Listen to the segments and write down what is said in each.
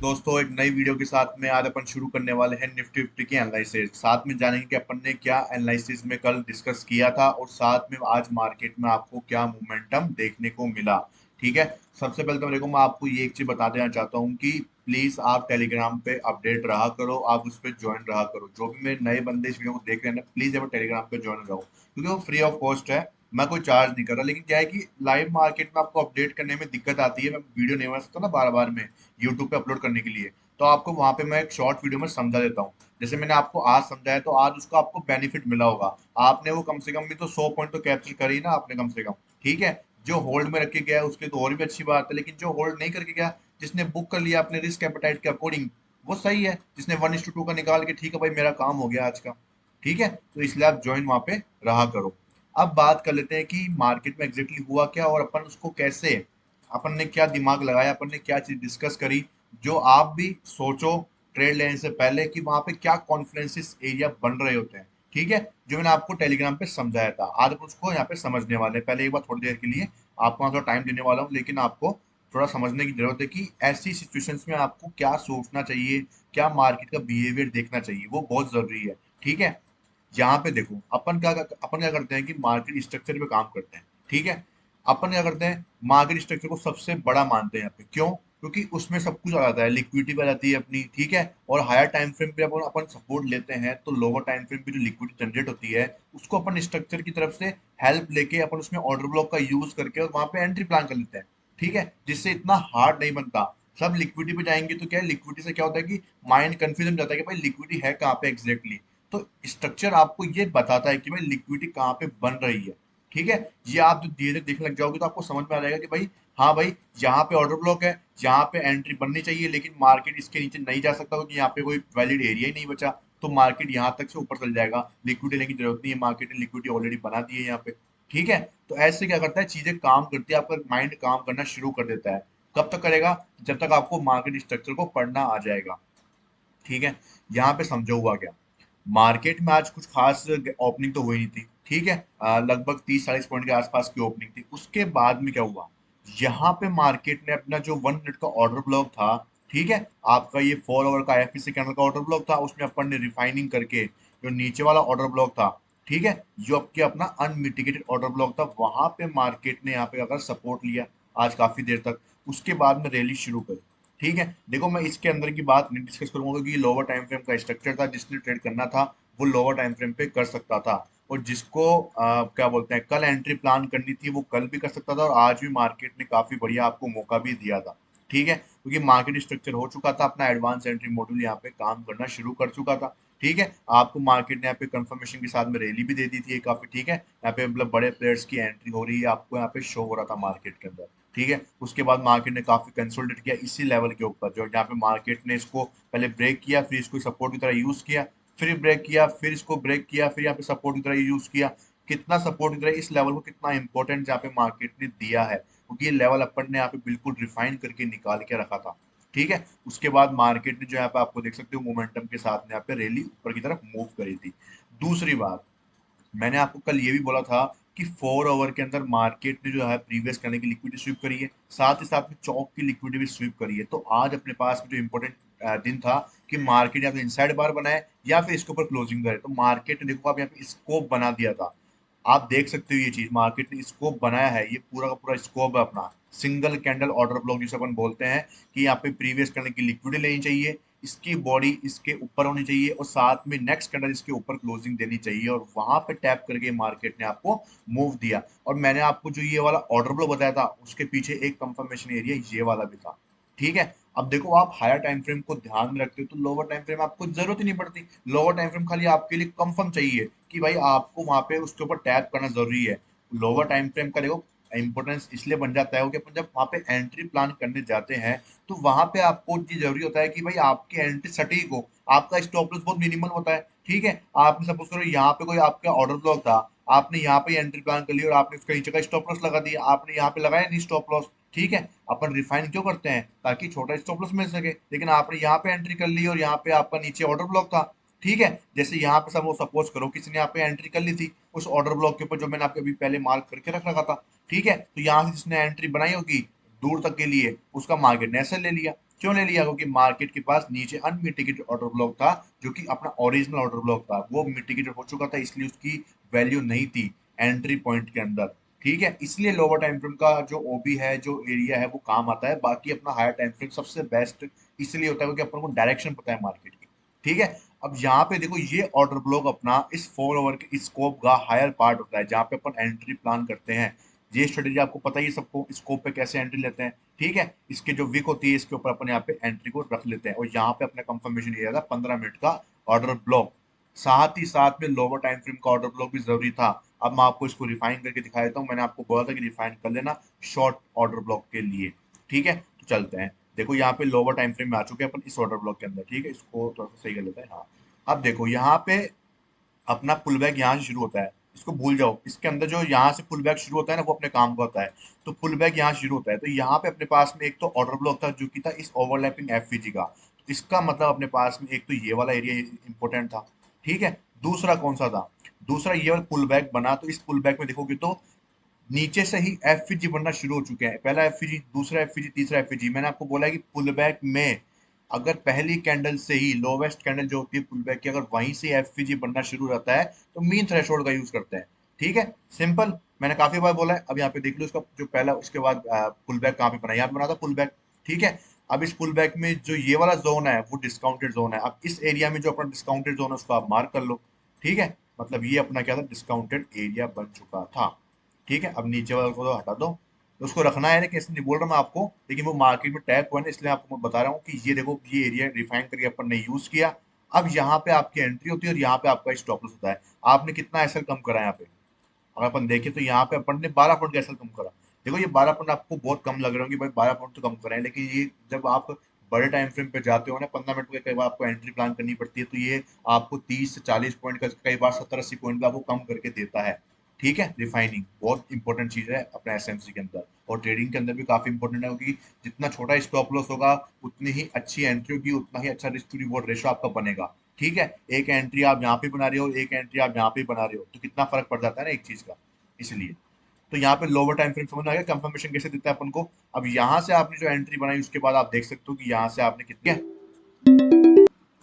दोस्तों, एक नई वीडियो के साथ में आज अपन शुरू करने वाले हैं निफ्टी फिफ्टी की एनालिसिस। साथ में जानेंगे कि अपन ने क्या एनालिसिस में कल डिस्कस किया था और साथ में आज मार्केट में आपको क्या मोमेंटम देखने को मिला। ठीक है। सबसे पहले तो देखो, मैं आपको ये एक चीज बता देना चाहता हूँ कि प्लीज आप टेलीग्राम पे अपडेट रहा करो, आप उस पर ज्वाइन रहा करो। जो भी मेरे नए बंदे इस वीडियो को देख रहे हैं ना, प्लीज अब टेलीग्राम पे ज्वाइन रहो, क्योंकि वो फ्री ऑफ कॉस्ट है। मैं कोई चार्ज नहीं कर रहा, लेकिन क्या है कि लाइव मार्केट में आपको अपडेट करने में दिक्कत आती है। मैं वीडियो नहीं बना सकता ना बार बार में यूट्यूब पे अपलोड करने के लिए। तो आपको वहां पे मैं एक शॉर्ट वीडियो में समझा देता हूँ। जैसे मैंने आपको आज समझाया, तो आज उसका आपको बेनिफिट मिला होगा। आपने वो कम से कम भी तो 100 पॉइंट तो कैप्चर करी ना आपने, कम से कम। ठीक है। जो होल्ड में रख के गया है उसके तो और भी अच्छी बात है, लेकिन जो होल्ड नहीं करके गया, जिसने बुक कर लिया अपने रिस्क एपेटाइट के अकॉर्डिंग, वो सही है। जिसने 1:2 का निकाल के, ठीक है भाई मेरा काम हो गया आज का। ठीक है, तो इसलिए आप ज्वाइन वहां पे रहा करो। अब बात कर लेते हैं कि मार्केट में एग्जैक्टली हुआ क्या और अपन उसको कैसे, अपन ने क्या दिमाग लगाया, अपन ने क्या चीज डिस्कस करी, जो आप भी सोचो ट्रेड लेने से पहले कि वहां पे क्या कॉन्फ्लुएंसेस एरिया बन रहे होते हैं। ठीक है। जो मैंने आपको टेलीग्राम पे समझाया था, आज अपन उसको यहाँ पे समझने वाले हैं। पहले एक बार थोड़ी देर के लिए आपको वहाँ थोड़ा टाइम देने वाला हूँ, लेकिन आपको थोड़ा समझने की जरूरत है कि ऐसी सिचुएशंस में आपको क्या सोचना चाहिए, क्या मार्केट का बिहेवियर देखना चाहिए, वो बहुत जरूरी है। ठीक है। यहाँ पे देखो, अपन क्या करते हैं कि मार्केट स्ट्रक्चर पे काम करते हैं। ठीक है। अपन क्या करते हैं, मार्केट स्ट्रक्चर को सबसे बड़ा मानते हैं यहाँ पे। क्यों? क्योंकि उसमें सब कुछ आ जाता है, लिक्विडिटी आ जाती है अपनी। ठीक है। और हायर टाइम फ्रेम पे अपन अपन सपोर्ट लेते हैं, तो लोअर टाइम फ्रेम पे जो लिक्विडिटी जनरेट होती है, उसको अपन स्ट्रक्चर की तरफ से हेल्प लेके अपन उसमें ऑर्डर ब्लॉक का यूज करके और वहां पे एंट्री प्लान कर लेते हैं। ठीक है, जिससे इतना हार्ड नहीं बनता। सब लिक्विडिटी पे जाएंगे तो क्या है, लिक्विडिटी से क्या होता है कि माइंड कंफ्यूजन जाता है कि भाई लिक्विडिटी है कहाँ पे एग्जैक्टली। तो स्ट्रक्चर आपको ये बताता है कि भाई लिक्विडिटी कहाँ पे बन रही है। ठीक है। ये आप जो धीरे धीरे देखने लग जाओगे तो आपको समझ में आ जाएगा कि भाई, हाँ भाई, यहाँ पे ऑर्डर ब्लॉक है, यहाँ पे एंट्री बननी चाहिए, लेकिन मार्केट इसके नीचे नहीं जा सकता क्योंकि यहाँ पे कोई वैलिड एरिया ही नहीं बचा। तो मार्केट यहाँ तक से ऊपर चल जाएगा, लिक्विडिटी लेने की जरूरत नहीं है, मार्केट ने लिक्विडिटी ऑलरेडी बना दी है यहाँ पे। ठीक है। तो ऐसे क्या करता है, चीजें काम करती है, आपका माइंड काम करना शुरू कर देता है। कब तक करेगा? जब तक आपको मार्केट स्ट्रक्चर को पढ़ना आ जाएगा। ठीक है। यहाँ पे समझो हुआ क्या। मार्केट में आज कुछ खास ओपनिंग तो हुई नहीं थी। ठीक है। लगभग 30-40 पॉइंट के आसपास की ओपनिंग थी। उसके बाद में क्या हुआ, यहाँ पे मार्केट ने अपना जो 1 मिनट का ऑर्डर ब्लॉक था, ठीक है, आपका ये 4 आवर का आईएफएससी कैंडल का ऑर्डर ब्लॉक था, उसमें अपन ने रिफाइनिंग करके जो नीचे वाला ऑर्डर ब्लॉक था, ठीक है, जो आपके अपना अनमिटिगेटेड ऑर्डर ब्लॉक था, वहां पे मार्केट ने यहाँ पे अगर सपोर्ट लिया आज काफी देर तक, उसके बाद में रैली शुरू करी। ठीक है। देखो, मैं इसके अंदर की बात नहीं डिस्कस करूंगा क्योंकि ये लोअर टाइम फ्रेम का स्ट्रक्चर था। जिसने ट्रेड करना था वो लोअर टाइम फ्रेम पे कर सकता था, और जिसको क्या बोलते हैं, कल एंट्री प्लान करनी थी, वो कल भी कर सकता था, और आज भी मार्केट ने काफी बढ़िया आपको मौका भी दिया था। ठीक है, क्योंकि मार्केट स्ट्रक्चर हो चुका था, अपना एडवांस एंट्री मॉड्यूल यहाँ पे काम करना शुरू कर चुका था। ठीक है। आपको मार्केट ने यहाँ पे कंफर्मेशन के साथ में रैली भी दे दी थी काफी। ठीक है, यहाँ पे मतलब बड़े प्लेयर्स की एंट्री हो रही है, आपको यहाँ पे शो हो रहा था मार्केट के अंदर। ठीक है। उसके बाद मार्केट ने काफी कंसोलिडेट किया इसी लेवल के ऊपर, जो यहाँ पे मार्केट ने इसको पहले ब्रेक किया, फिर इसको सपोर्ट की तरह यूज किया, फिर ब्रेक किया, फिर इसको ब्रेक किया, फिर यहाँ पे सपोर्ट की तरह यूज किया। कितना सपोर्ट की तरह, इस लेवल को कितना इंपॉर्टेंट यहाँ पे मार्केट ने दिया है, क्योंकि ये लेवल अपन ने यहाँ पे बिल्कुल रिफाइन करके निकाल के रखा था। ठीक है। उसके बाद मार्केट ने जो यहाँ पे आपको देख सकते हो मोमेंटम के साथ में यहाँ पे रैली ऊपर की तरफ मूव करी थी। दूसरी बात, मैंने आपको कल ये भी बोला था कि 4 आवर के अंदर मार्केट ने जो है प्रीवियस करने की लिक्विडिटी स्वीप करी है, साथ ही साथ में चौक की लिक्विडिटी भी स्वीप करी है। तो आज अपने पास में जो इंपॉर्टेंट दिन था कि मार्केट या तो इनसाइड बार बनाए या फिर इसके ऊपर क्लोजिंग करे, तो मार्केट ने देखो आप यहाँ पे स्कोप बना दिया था। आप देख सकते हो ये चीज, मार्केट ने स्कोप बनाया है, ये पूरा का पूरा स्कोप है अपना। सिंगल कैंडल ऑर्डर ब्लॉक जिसे अपन बोलते हैं, कि यहाँ पे प्रीवियस करने की लिक्विडिटी लेनी चाहिए, इसकी बॉडी इसके ऊपर होनी चाहिए, और साथ में नेक्स्ट कैंडल इसके ऊपर क्लोजिंग देनी चाहिए, और वहां पे टैप करके मार्केट ने आपको मूव दिया। और मैंने आपको जो ये वाला ऑर्डर ब्लॉक बताया था, उसके पीछे एक कंफर्मेशन एरिया ये वाला भी था। ठीक है। अब देखो, आप हायर टाइम फ्रेम को ध्यान में रखते हो तो लोअर टाइम फ्रेम आपको जरूरत ही नहीं पड़ती। लोअर टाइम फ्रेम खाली आपके लिए कंफर्म चाहिए कि भाई आपको वहां पे उसके ऊपर टैप करना जरूरी है। लोअर टाइम फ्रेम का देखो इंपोर्टेंस इसलिए बन जाता है कि अपन जब वहां पे एंट्री प्लान करने जाते हैं, तो वहां पे आपको ये जरूरी होता है कि भाई आपकी एंट्री सटीक हो, आपका स्टॉप लॉस बहुत मिनिमल होता है। ठीक है। आपने सपोज करो यहाँ पे कोई आपका ऑर्डर ब्लॉक था, आपने यहाँ पे एंट्री प्लान कर लिया और आपने उसका नीचे का स्टॉप लॉस लगा दिया, आपने यहाँ पे लगाया नहीं स्टॉप लॉस। ठीक है। अपन रिफाइन क्यों करते हैं? ताकि छोटा स्टॉप लॉस मिल सके, लेकिन आपने यहाँ पे एंट्री कर ली और यहाँ पे आपका नीचे ऑर्डर ब्लॉक था। ठीक है। जैसे यहाँ पे सब वो सपोज करो किसी ने यहाँ पे एंट्री कर ली थी उस ऑर्डर ब्लॉक के ऊपर, जो मैंने आपको अभी पहले मार्क करके रख रखा था। ठीक है। तो यहाँ से जिसने एंट्री बनाई होगी दूर तक के लिए, उसका मार्केट ने ऐसे ले लिया। क्यों ले लिया? क्योंकि मार्केट के पास नीचे अनमिटिगेटेड ऑर्डर ब्लॉक था, जो कि अपना ओरिजिनल ऑर्डर ब्लॉक था, वो मिटिगेटेड हो चुका था, इसलिए उसकी वैल्यू नहीं थी एंट्री पॉइंट के अंदर। ठीक है, इसलिए लोअर टाइम फ्रेम का जो ओबी है, जो एरिया है, वो काम आता है। बाकी अपना हायर टाइम फ्रेम सबसे बेस्ट इसलिए होता है क्योंकि अपन को डायरेक्शन पता है मार्केट की। ठीक है, अब यहाँ पे देखो ये ऑर्डर ब्लॉक अपना इस 4 आवर के स्कोप का हायर पार्ट होता है, जहाँ पे अपन एंट्री प्लान करते हैं। ये स्ट्रेटेजी आपको पता ही है सबको, स्कोप पे कैसे एंट्री लेते हैं। ठीक है, इसके जो विक होती है इसके ऊपर अपन यहाँ पे एंट्री को रख लेते हैं, और यहाँ पे अपना कंफर्मेशन लिया था 15 मिनट का ऑर्डर ब्लॉक। साथ ही साथ में लोअर टाइम फ्रेम का ऑर्डर ब्लॉक भी जरूरी था। अब मैं आपको इसको रिफाइन करके दिखा देता हूँ, मैंने आपको बोला था कि रिफाइन कर लेना शॉर्ट ऑर्डर ब्लॉक के लिए। ठीक है, तो चलते हैं। देखो यहाँ पे लोअर टाइम फ्रेम में आ चुके हैं अपन इस ऑर्डर ब्लॉक के अंदर। ठीक है, इसको थोड़ा सा सही कर लेते हैं। हाँ, अब देखो यहाँ पे अपना पुल बैक यहाँ से शुरू होता है, इसको भूल जाओ। इसके अंदर जो यहाँ से पुल बैक शुरू होता है ना, वो अपने काम का होता है। तो पुल बैक यहाँ शुरू होता है, तो यहाँ पे अपने पास में एक तो ऑर्डर ब्लॉक था जो कि था इस ओवरलैपिंग एफवीजी का। तो इसका मतलब अपने पास में एक तो ये वाला एरिया इंपॉर्टेंट था। ठीक है, दूसरा कौन सा था? दूसरा ये वाला पुल बैक बना, तो इस पुल बैक में देखोगे तो नीचे से ही एफवीजी बनना शुरू हो चुके हैं। पहला एफवीजी, दूसरा एफवीजी, तीसरा एफवीजी। मैंने आपको बोला है कि पुल बैक में अगर पहली कैंडल से ही लोवेस्ट कैंडल जो होती है पुल बैक की, अगर वहीं से एफवीजी बनना शुरू रहता है तो मीन थ्रेशोल्ड का यूज करते हैं। ठीक है, सिंपल। मैंने काफी बार बोला है। अब यहाँ पे देख लो इसका जो पहला, उसके बाद पुल बैक कहाँ पे बना, यहाँ पे बना था पुल बैक। ठीक है, अब इस पुल बैक में जो ये वाला जोन है वो डिस्काउंटेड जोन है। अब इस एरिया में जो अपना डिस्काउंटेड जोन है उसको आप मार्क कर लो। ठीक है, मतलब ये अपना क्या था, डिस्काउंटेड एरिया बन चुका था। ठीक है, अब नीचे वाले को तो हटा दो। तो उसको रखना है ना, कैसे नहीं बोल रहा मैं आपको, लेकिन वो मार्केट में टैग हुआ है ना, इसलिए आपको मैं बता रहा हूँ कि ये देखो ये एरिया रिफाइन करके अपन ने यूज किया। अब यहाँ पे आपकी एंट्री होती है और यहाँ पे आपका स्टॉप लॉस होता है। आपने कितना एसएल कम करा है यहाँ पे? अगर अपन देखें तो यहाँ पे अपन ने 12 पॉइंट का एसएल कम करा। देखो ये 12 पॉइंट आपको बहुत कम लग रहे होंगे भाई, 12 पॉइंट तो कम करें, लेकिन ये जब आप बड़े टाइम फ्रेम पे जाते हो ना, 15 मिनट के कई बार आपको एंट्री प्लान करनी पड़ती है, तो ये आपको 30 से 40 पॉइंट का, कई बार 70-80 पॉइंट का आपको कम करके देता है। ठीक है, रिफाइनिंग बहुत इंपॉर्टेंट चीज है अपने एसएमसी के अंदर, और ट्रेडिंग के अंदर भी काफी इंपॉर्टेंट है, क्योंकि जितना छोटा स्टॉप लॉस होगा उतनी ही अच्छी एंट्री होगी, उतना ही अच्छा रिस्क टू रिवॉर्ड रेशो आपका बनेगा। ठीक है, एक एंट्री आप यहाँ पे बना रहे हो, एक एंट्री आप यहाँ पे बना रहे हो, तो कितना फर्क पड़ जाता है ना एक चीज का। इसलिए तो यहाँ पे लोअर टाइम फ्रेम समझ में आ गया, कंफर्मेशन कैसे देता है अपन को। अब यहाँ से आपने जो एंट्री बनाई उसके बाद आप देख सकते हो कि यहाँ से आपने कितने,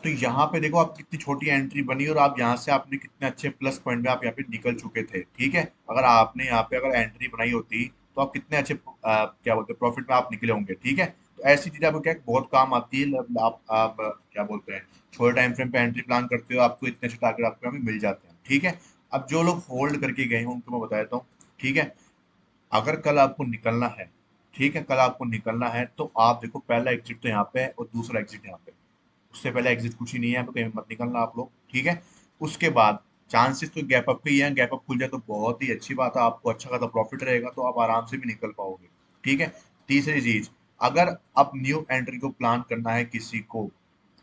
तो यहाँ पे देखो आप कितनी छोटी एंट्री बनी, और आप यहाँ से आपने कितने अच्छे प्लस पॉइंट में आप यहाँ पे निकल चुके थे। ठीक है, अगर आपने यहाँ पे अगर एंट्री बनाई होती तो आप कितने अच्छे क्या बोलते हैं प्रॉफिट में आप निकले होंगे। ठीक है, तो ऐसी चीजें आपको क्या बहुत काम आती है। आप क्या बोलते हैं, छोटे टाइम फ्रेम पे एंट्री प्लान करते हो, आपको इतने अच्छे टारगेट आपको यहाँ पे मिल जाते हैं। ठीक है, अब जो लोग होल्ड करके गए हैं उनको मैं बता देता हूँ। ठीक है, अगर कल आपको निकलना है, ठीक है, कल आपको निकलना है, तो आप देखो पहला एग्जिट तो यहाँ पे है और दूसरा एग्जिट यहाँ पे। उससे पहले एग्जिट कुछ ही नहीं है, तो कहीं मत निकलना आप लोग। ठीक है, उसके बाद चांसेस तो गैप अप के ही है, गैप अप खुल जाए तो बहुत ही अच्छी बात है, आपको अच्छा खासा प्रॉफिट रहेगा, तो आप आराम से भी निकल पाओगे। ठीक है, तीसरी चीज, अगर अब न्यू एंट्री को प्लान करना है किसी को,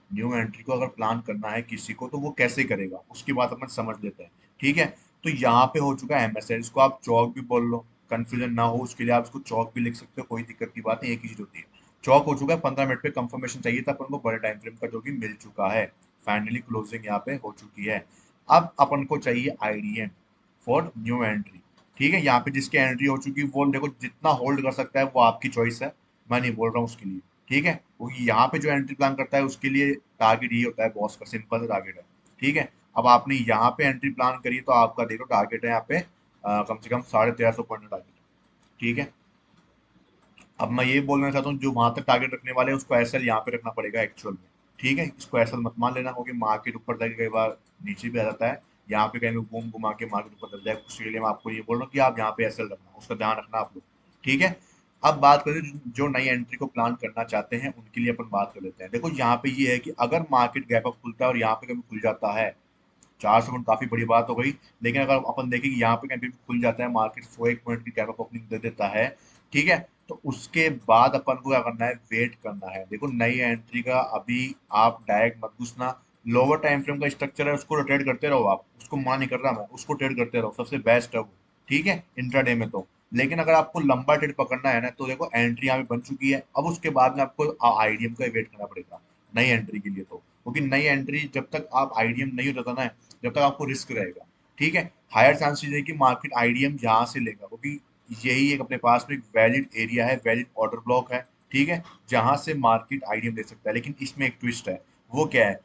न्यू एंट्री को अगर प्लान करना है किसी को, तो वो कैसे करेगा उसकी बात अपन समझ लेते हैं। ठीक है, तो यहाँ पे हो चुका है एमएसएल, इसको आप चौक भी बोल लो, कंफ्यूजन ना हो उसके लिए आप इसको चौक भी लिख सकते हो, कोई दिक्कत की बात नहीं, एक ही चीज होती है। चौक हो चुका है, 15 मिनट पे कंफर्मेशन चाहिए था अपन को बड़े टाइम फ्रेम का, जो कि मिल चुका है। फाइनली क्लोजिंग यहाँ पे हो चुकी है। अब अपन को चाहिए आईडीएम फॉर न्यू एंट्री। ठीक है, यहाँ पे जिसकी एंट्री हो चुकी है वो देखो जितना होल्ड कर सकता है वो आपकी चॉइस है, मैं नहीं बोल रहा हूँ उसके लिए। ठीक है, क्योंकि यहाँ पे जो एंट्री प्लान करता है उसके लिए टारगेट ये होता है बॉस का, सिंपल सा टारगेट है। ठीक है, अब आपने यहाँ पे एंट्री प्लान करी तो आपका देखो टारगेट है यहाँ पे कम से कम 1350 पॉइंट का टारगेट है। ठीक है, अब मैं ये बोलना चाहता हूँ जो वहां तक टारगेट रखने वाले हैं उसको एसएल यहाँ पे रखना पड़ेगा एक्चुअल में। ठीक है, इसको एसएल मत मान लेना, क्योंकि मार्केट ऊपर जाके कई बार नीचे भी आ जाता है। यहाँ पे कहीं भी घूम घुमा के मार्केट ऊपर चल जाए, उसके लिए मैं आपको ये बोल रहा हूँ कि आप यहाँ पे एसएल रखना, उसका ध्यान रखना आप लोग। ठीक है, अब बात करें जो नई एंट्री को प्लान करना चाहते हैं उनके लिए अपन बात कर लेते हैं। देखो यहाँ पे ये है कि अगर मार्केट गैप अप खुलता है और यहाँ पे कभी खुल जाता है, 400 पॉइंट काफी बड़ी बात हो गई, लेकिन अगर अपन देखें कि यहाँ पे कहीं भी खुल जाता है मार्केट, 101 पॉइंट की गैप अप ओपनिंग दे देता है। ठीक है, तो उसके बाद अपन को क्या करना है, वेट करना है। देखो नई एंट्री का अभी आप डायरेक्ट मत घुसना, लोअर टाइम फ्रेम का स्ट्रक्चर है उसको रोटेट करते रहो, आप उसको मना नहीं कर रहा मैं, उसको ट्रेड करते रहो, सबसे बेस्ट है वो। ठीक है, इंट्राडे में तो। लेकिन अगर आपको लंबा ट्रेड पकड़ना है ना, तो देखो एंट्री यहाँ पे बन चुकी है, अब उसके बाद में आपको आईडीएम का वेट करना पड़ेगा नई एंट्री के लिए। तो क्योंकि नई एंट्री जब तक आप आईडीएम नहीं हो जाता ना, जब तक आपको रिस्क रहेगा। ठीक है, हायर चांसेस है कि मार्केट आईडीएम यहाँ से लेगा, क्योंकि यही एक अपने पास में एक वैलिड एरिया है, वैलिड ऑर्डर ब्लॉक है। ठीक है, जहां से मार्केट आईडियम ले सकता है। लेकिन इसमें एक ट्विस्ट है, वो क्या है,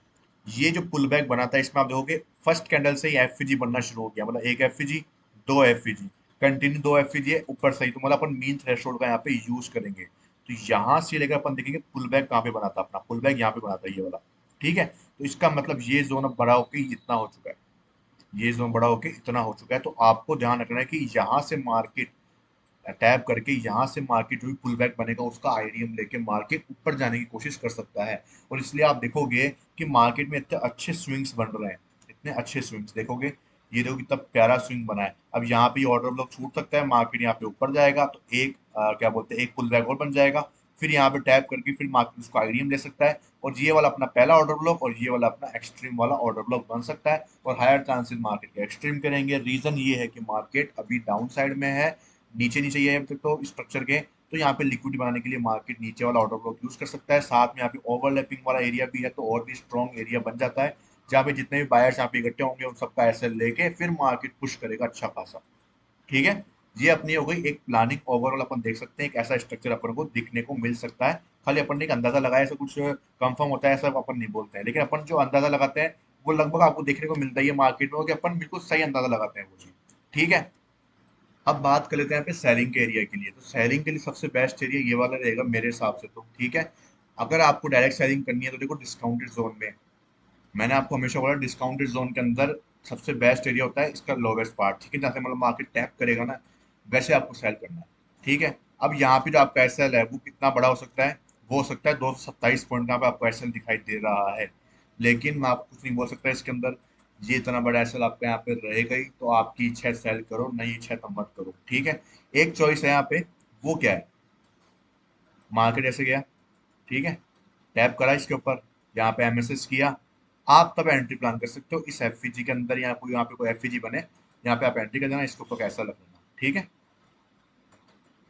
ये जो पुल बैक बना था इसमें आप देखोगे फर्स्ट कैंडल से ही एफजी बनना शुरू हो गया, मतलब एक एफजी, दो एफजी, कंटिन्यू दो एफजी है ऊपर से ही, तो मतलब अपन मीन थ्रेशोल्ड का यहाँ पे यूज करेंगे। तो यहाँ से लेकर अपन देखेंगे पुल बैक कहाँ पे बना था, अपना पुल बैक यहाँ पे बना था ये वाला। ठीक है, तो इसका मतलब ये जोन अब बड़ा होके इतना हो चुका है, ये जोन बड़ा होके इतना हो चुका है, तो आपको ध्यान रखना है कि यहाँ से मार्केट टैप करके यहाँ से मार्केट जो भी पुल बैक बनेगा उसका आइडियम लेके मार्केट ऊपर जाने की कोशिश कर सकता है। और इसलिए आप देखोगे कि मार्केट में इतने अच्छे स्विंग्स बन रहे हैं, इतने अच्छे स्विंग्स देखोगे, ये देखो कितना प्यारा स्विंग बना है। अब यहाँ पे ऑर्डर ब्लॉक छूट सकता है, मार्केट यहाँ पे ऊपर जाएगा तो एक क्या बोलते हैं, एक पुल बैक और बन जाएगा, फिर यहाँ पे टैप करके फिर मार्केट उसको आइडियम ले सकता है, और ये वाला अपना पहला ऑर्डर ब्लॉक और ये वाला अपना एक्सट्रीम वाला ऑर्डर ब्लॉक बन सकता है। और हायर चांसेस मार्केट के एक्सट्रीम करेंगे। रीजन ये है कि मार्केट अभी डाउन साइड में है, नीचे नीचे ये है अभी तक तो स्ट्रक्चर के, तो यहाँ पे लिक्विडिटी बनाने के लिए मार्केट नीचे वाला ऑर्डर ब्लॉक यूज कर सकता है। साथ में यहाँ पे ओवरलैपिंग वाला एरिया भी है, तो और भी स्ट्रॉन्ग एरिया बन जाता है, जहाँ पे जितने भी बायर्स यहाँ पे इकट्ठे होंगे उन सबका एसएल लेके फिर मार्केट पुश करेगा अच्छा खासा। ठीक है, ये अपनी हो गई एक प्लानिंग। ओवरऑल अपन देख सकते हैं एक ऐसा स्ट्रक्चर अपन को दिखने को मिल सकता है। खाली अपन ने एक अंदाजा लगाया, ऐसा कुछ कंफर्म होता है ऐसा अपन नहीं बोलते हैं, लेकिन अपन जो अंदाजा लगाते हैं वो लगभग आपको देखने को मिलता ही है मार्केट में, कि अपन बिल्कुल सही अंदाजा लगाते हैं वो चीज। ठीक है, अब बात कर लेते हैं यहाँ पे सेलिंग के एरिया के लिए। तो सेलिंग के लिए सबसे बेस्ट एरिया ये वाला रहेगा मेरे हिसाब से तो। ठीक है, अगर आपको डायरेक्ट सेलिंग करनी है तो देखो डिस्काउंटेड जोन में, मैंने आपको हमेशा बोला डिस्काउंटेड जोन के अंदर सबसे बेस्ट एरिया होता है इसका लोवेस्ट पार्ट। ठीक है, जहाँ से मतलब मार्केट टैप करेगा ना, वैसे आपको सेल करना है। ठीक है, अब यहाँ पे जो आपका एसएल है वो कितना बड़ा हो सकता है, वो हो सकता है 227 पॉइंट का पे आपको एसएल दिखाई दे रहा है। लेकिन मैं आपको कुछ नहीं बोल सकता इसके अंदर, ये इतना बड़ा एसएल आपका यहाँ पे रहेगा ही, तो आपकी इच्छा है सेल करो, नहीं इच्छा है तो मत करो। ठीक है, एक चॉइस है यहाँ पे, वो क्या है, मार्केट ऐसे गया, ठीक है, टैप करा इसके ऊपर, यहाँ पे एमएसएस किया, आप तब एंट्री प्लान कर सकते हो इस एफईजी के अंदर, या कोई यहाँ पे कोई एफईजी बने, यहाँ पे आप एंट्री कर देना, इसके ऊपर कैसा लगेगा। ठीक है,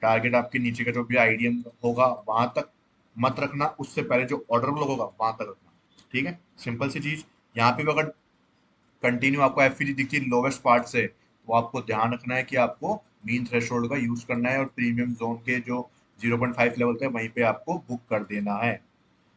टारगेट आपके नीचे का जो भी आईडीएम होगा वहां तक मत रखना, उससे पहले जो ऑर्डर फ्लो होगा वहां तक रखना। ठीक है, सिंपल सी चीज। यहाँ पे भी अगर कंटिन्यू आपको एफईजी दिखती है लोवेस्ट पार्ट से, तो आपको ध्यान रखना है कि आपको मीन थ्रेशोल्ड का यूज करना है, और प्रीमियम जोन के जो 0.5 लेवल थे वहीं पे आपको बुक कर देना है।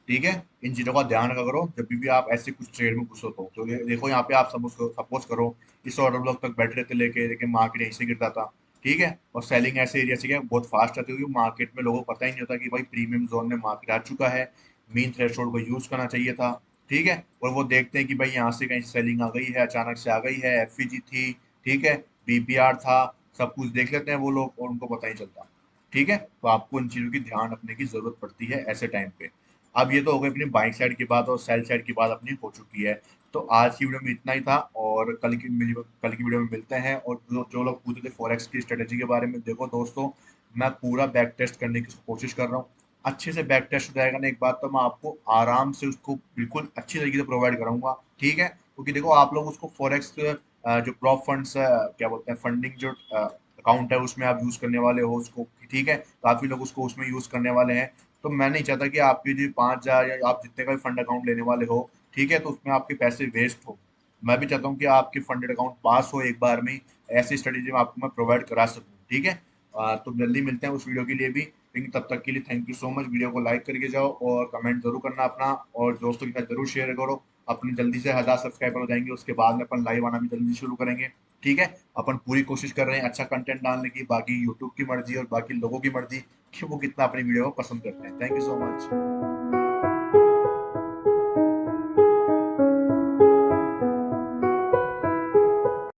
ठीक है, इन चीजों का ध्यान रखा करो जब भी आप ऐसे कुछ ट्रेड में घुसो तो देखो यहाँ पे आप सपोज करो इस ऑर्डर ब्लॉक तक बैठे रहते लेके, लेकिन मार्केट यहीं से गिरता था। ठीक है, और सेलिंग ऐसे एरिया से क्या बहुत फास्ट आती होगी, मार्केट में लोगों को पता ही नहीं होता कि भाई प्रीमियम जोन में मार्केट आ चुका है, मीन थ्रेशोल्ड को यूज करना चाहिए था। ठीक है, और वो देखते हैं कि भाई यहाँ से कहीं सेलिंग आ गई है, अचानक से आ गई है, एफईजी थी, ठीक है, बीपीआर था, सब कुछ देख लेते हैं वो लोग और उनको पता ही चलता। ठीक है, तो आपको इन चीजों की ध्यान रखने की जरूरत पड़ती है ऐसे टाइम पे। अब ये तो हो गई अपनी बाइक साइड की बात, और सेल साइड की बात अपनी हो चुकी है। तो आज की वीडियो में इतना ही था, और कल की वीडियो में मिलते हैं। और जो लोग पूछते थे फॉरेक्स की स्ट्रेटेजी के बारे में, देखो दोस्तों, मैं पूरा बैक टेस्ट करने की कोशिश कर रहा हूँ। अच्छे से बैक टेस्ट हो जाएगा ना एक बात, तो मैं आपको आराम से उसको बिल्कुल अच्छी तरीके से प्रोवाइड कराऊंगा। ठीक है, क्योंकि देखो आप लोग उसको फॉरेक्स जो प्रॉप फंड्स क्या बोलते हैं, फंडिंग जो अकाउंट है उसमें आप यूज करने वाले हो उसको। ठीक है, काफी लोग उसको उसमें यूज करने वाले हैं। तो मैं नहीं चाहता कि आपके जो 5,000 या आप जितने का भी फंड अकाउंट लेने वाले हो, ठीक है, तो उसमें आपके पैसे वेस्ट हो। मैं भी चाहता हूँ कि आपके फंडेड अकाउंट पास हो एक बार में ही, ऐसी स्ट्रेटेजी में आपको मैं प्रोवाइड करा सकूँ। ठीक है, तो जल्दी मिलते हैं उस वीडियो के लिए भी, लेकिन तब तक के लिए thank you so much. Video को लाइक करके जाओ और कमेंट जरूर करना अपना, और दोस्तों के साथ जरूर शेयर करो। अपने जल्दी से 1,000 सब्सक्राइबर हो जाएंगे, उसके बाद में अपन लाइव आना भी जल्दी शुरू करेंगे। ठीक है, अपन पूरी कोशिश कर रहे हैं अच्छा कंटेंट डालने की, बाकी यूट्यूब की मर्जी और बाकी लोगों की मर्जी कि वो कितना अपनी वीडियो को पसंद करते हैं। Thank you so much.